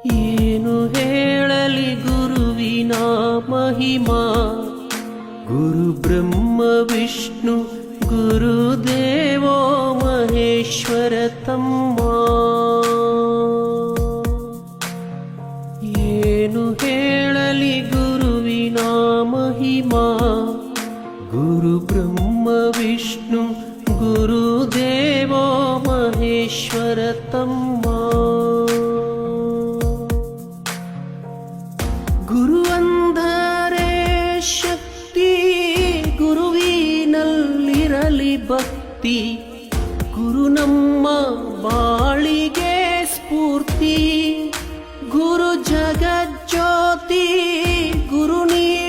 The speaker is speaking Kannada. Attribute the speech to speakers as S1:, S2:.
S1: ಏನು ಹೇಳಲಿ ಗುರುವಿನ ಮಹಿಮಾ, ಗುರು ಬ್ರಹ್ಮ ವಿಷ್ಣು ಗುರುದೇವೋ ಮಹೇಶ್ವರ ತಮ್ಮ. ಏನು ಹೇಳಲಿ ಗುರುವಿನ ಮಹಿಮಾ, ಗುರು ಬ್ರಹ್ಮ ವಿಷ್ಣು ಗುರುದೇವೋ ಮಹೇಶ್ವರ ತಮ್ಮ. ಗುರು ಅಂದರೆ ಶಕ್ತಿ, ಗುರುವಿನಲ್ಲಿರಲಿ ಭಕ್ತಿ, ಗುರು ನಮ್ಮ ಬಾಳಿಗೆ ಸ್ಫೂರ್ತಿ, ಗುರು ಜಗಜ್ಯೋತಿ, ಗುರು ನೀ